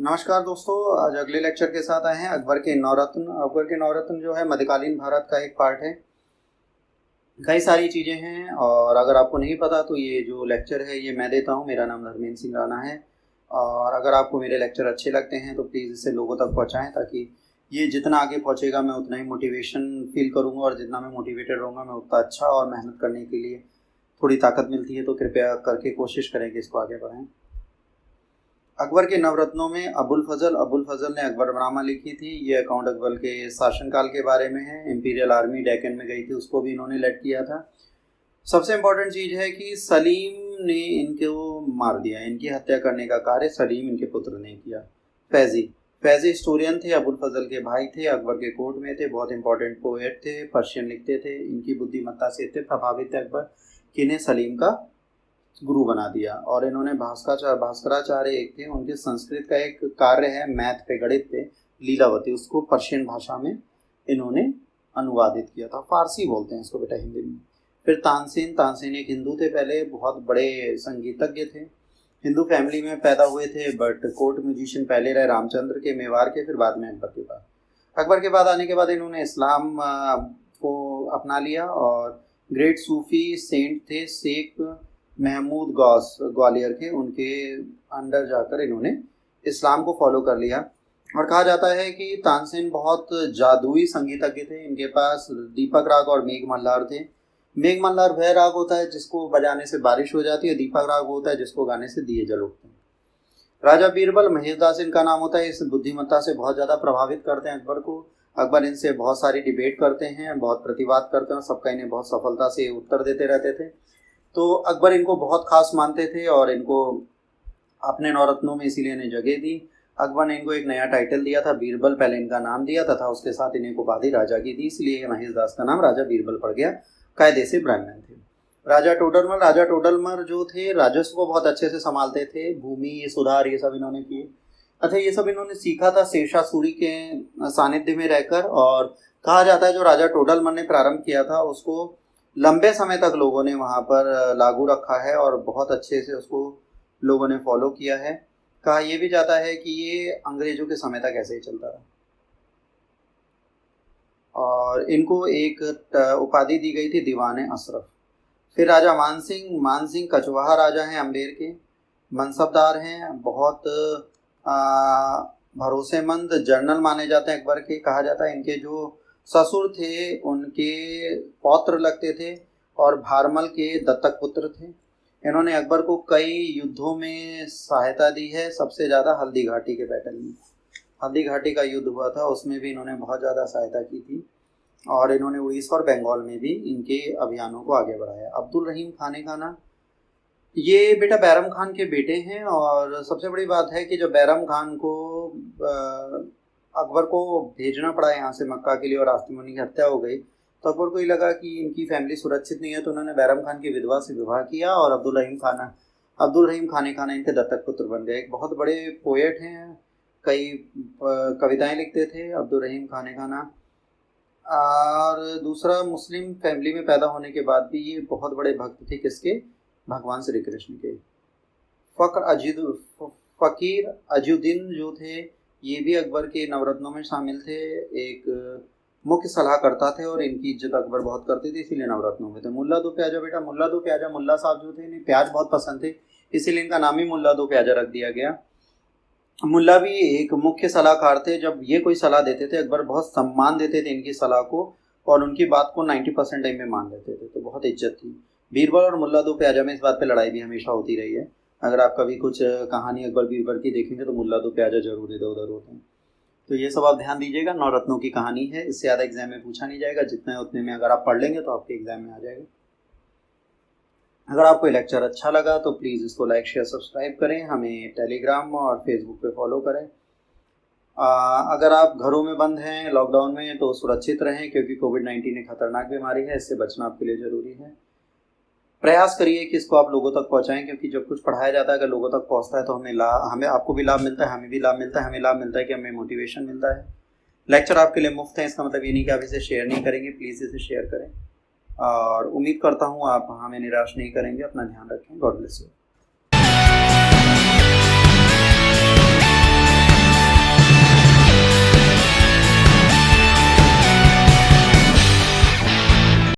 नमस्कार दोस्तों, आज अगले लेक्चर के साथ आए हैं अकबर के नवरत्न। अकबर के नवरत्न जो है मध्यकालीन भारत का एक पार्ट है। कई सारी चीज़ें हैं और अगर आपको नहीं पता तो ये जो लेक्चर है ये मैं देता हूँ। मेरा नाम धर्मेंद्र सिंह राणा है और अगर आपको मेरे लेक्चर अच्छे लगते हैं तो प्लीज़ इसे लोगों तक पहुँचाएँ, ताकि ये जितना आगे पहुँचेगा मैं उतना ही मोटिवेशन फील करूँगा और जितना मैं मोटिवेटेड रहूँगा मैं उतना अच्छा और मेहनत करने के लिए थोड़ी ताकत मिलती है। तो कृपया करके कोशिश करें कि इसको आगे बढ़ाएँ। अकबर के नवरत्नों में अबुल फजल ने अकबरनामा लिखी थी। ये अकाउंट अकबर के शासनकाल के बारे में है। इंपीरियल आर्मी डेक्कन में गई थी, उसको भी इन्होंने लेड किया था। सबसे इम्पोर्टेंट चीज़ है कि सलीम ने इनको मार दिया। इनकी हत्या करने का कार्य सलीम इनके पुत्र ने किया। फैजी फैजी हिस्टोरियन थे, अबुल फजल के भाई थे, अकबर के कोर्ट में थे, बहुत इंपॉर्टेंट पोएट थे, पर्शियन लिखते थे। इनकी बुद्धिमत्ता से इतने प्रभावित थे अकबर कि इन्हें सलीम का गुरु बना दिया। और इन्होंने भास्कराचार्य एक थे, उनके संस्कृत का एक कार्य है मैथ पे, गणित पे, लीलावती, उसको पर्शियन भाषा में इन्होंने अनुवादित किया था। फारसी बोलते हैं इसको बेटा हिंदी में। फिर तानसेन एक हिंदू थे, पहले बहुत बड़े संगीतज्ञ थे, हिंदू फैमिली में पैदा हुए थे, बट कोर्ट म्यूजिशियन पहले रहे रामचंद्र के, मेवाड़ के, फिर बाद में अकबर के बाद आने के बाद इन्होंने इस्लाम को अपना लिया। और ग्रेट सूफी सेंट थे शेख महमूद गौस ग्वालियर के, उनके अंडर जाकर इन्होंने इस्लाम को फॉलो कर लिया। और कहा जाता है कि तानसेन बहुत जादुई संगीतज्ञ थे। इनके पास दीपक राग और मेघ मल्हार थे। मेघ मल्हार वह राग होता है जिसको बजाने से बारिश हो जाती है, दीपक राग होता है जिसको गाने से दिए जल उठते हैं। राजा बीरबल महेशदास इनका नाम होता है। इस बुद्धिमत्ता से बहुत ज़्यादा प्रभावित करते हैं अकबर को। अकबर इनसे बहुत सारी डिबेट करते हैं, बहुत प्रतिवाद करते हैं, सबका इन्हें बहुत सफलता से उत्तर देते रहते थे। तो अकबर इनको बहुत खास मानते थे और इनको अपने नवरत्नों में इसीलिए इन्हें जगह दी। अकबर ने इनको एक नया टाइटल दिया था, बीरबल पहले इनका नाम दिया तथा उसके साथ इन्हें उपाधि राजा की दी, इसलिए महेशदास का नाम राजा बीरबल पड़ गया। कायदे से ब्राह्मण थे। राजा टोडरमल जो थे राजस्व को बहुत अच्छे से संभालते थे, भूमि सुधार ये सब इन्होंने किए। अच्छा, ये सब इन्होंने सीखा था शेरशाह सूरी के सानिध्य में रहकर। और कहा जाता है जो राजा टोडरमल ने प्रारंभ किया था उसको लंबे समय तक लोगों ने वहाँ पर लागू रखा है और बहुत अच्छे से उसको लोगों ने फॉलो किया है। कहा यह भी जाता है कि ये अंग्रेजों के समय तक ऐसे ही चलता रहा। और इनको एक उपाधि दी गई थी दीवाने अशरफ। फिर राजा मानसिंह कछवाहा राजा हैं अम्बेर के, मनसबदार हैं, बहुत भरोसेमंद जनरल माने जाते हैं अकबर के। कहा जाता है इनके जो ससुर थे उनके पौत्र लगते थे और भारमल के दत्तक पुत्र थे। इन्होंने अकबर को कई युद्धों में सहायता दी है, सबसे ज़्यादा हल्दी घाटी के बैटल में। हल्दी घाटी का युद्ध हुआ था, उसमें भी इन्होंने बहुत ज़्यादा सहायता की थी। और इन्होंने उड़ीसा और बंगाल में भी इनके अभियानों को आगे बढ़ाया। अब्दुल रहीम खान ये बेटा बैरम खान के बेटे हैं। और सबसे बड़ी बात है कि जब बैरम खान को अकबर को भेजना पड़ा यहाँ से मक्का के लिए और रास्ते में उनकी हत्या हो गई, तो अकबर को ये लगा कि इनकी फैमिली सुरक्षित नहीं है, तो उन्होंने बैरम खान की विधवा से विवाह किया और अब्दुल रहीम खान इनके दत्तक पुत्र बन गए। एक बहुत बड़े पोएट हैं, कई कविताएं लिखते थे अब्दुल रहीम खान। और दूसरा, मुस्लिम फैमिली में पैदा होने के बाद भी ये बहुत बड़े भक्त थे किसके? भगवान श्री कृष्ण के। फकीर अजुद्दीन जो थे ये भी अकबर के नवरत्नों में शामिल थे, एक मुख्य सलाहकर्ता थे और इनकी इज्जत अकबर बहुत करते थे, इसीलिए नवरत्नों में थे। मुल्ला दो प्याजा बेटा, मुल्ला साहब जो थे इन्हें प्याज बहुत पसंद थे, इसीलिए इनका नाम ही मुल्ला दो प्याजा रख दिया गया। मुल्ला भी एक मुख्य सलाहकार थे। जब ये कोई सलाह देते थे अकबर बहुत सम्मान देते थे इनकी सलाह को और उनकी बात को 90% टाइम में मान लेते थे, तो बहुत इज्जत थी। बीरबल और मुल्ला दो प्याजा में इस बात पे लड़ाई भी हमेशा होती रही है। अगर आप कभी कुछ कहानी अकबर बीरबल की देखेंगे तो मुल्ला दो प्याजा जरूर इधर उधर होते हैं। तो ये सब आप ध्यान दीजिएगा। नवरत्नों की कहानी है, इससे ज़्यादा एग्जाम में पूछा नहीं जाएगा, जितना है उतने में अगर आप पढ़ लेंगे तो आपके एग्जाम में आ जाएगा। अगर आपको ये लेक्चर अच्छा लगा तो प्लीज़ इसको लाइक शेयर सब्सक्राइब करें, हमें टेलीग्राम और फेसबुक पे फॉलो करें। अगर आप घरों में बंद हैं लॉकडाउन में तो सुरक्षित रहें, क्योंकि कोविड-19 एक खतरनाक बीमारी है, इससे बचना आपके लिए ज़रूरी है। प्रयास करिए कि इसको आप लोगों तक पहुंचाएं, क्योंकि जब कुछ पढ़ाया जाता है अगर लोगों तक पहुंचता है तो हमें आपको भी लाभ मिलता है, हमें भी लाभ मिलता है। हमें लाभ मिलता है कि हमें मोटिवेशन मिलता है। लेक्चर आपके लिए मुफ्त है, इसका मतलब ये नहीं कि आप इसे शेयर नहीं करेंगे। प्लीज़ इसे शेयर करें और उम्मीद करता हूँ आप हमें निराश नहीं करेंगे। अपना ध्यान रखें। God bless you.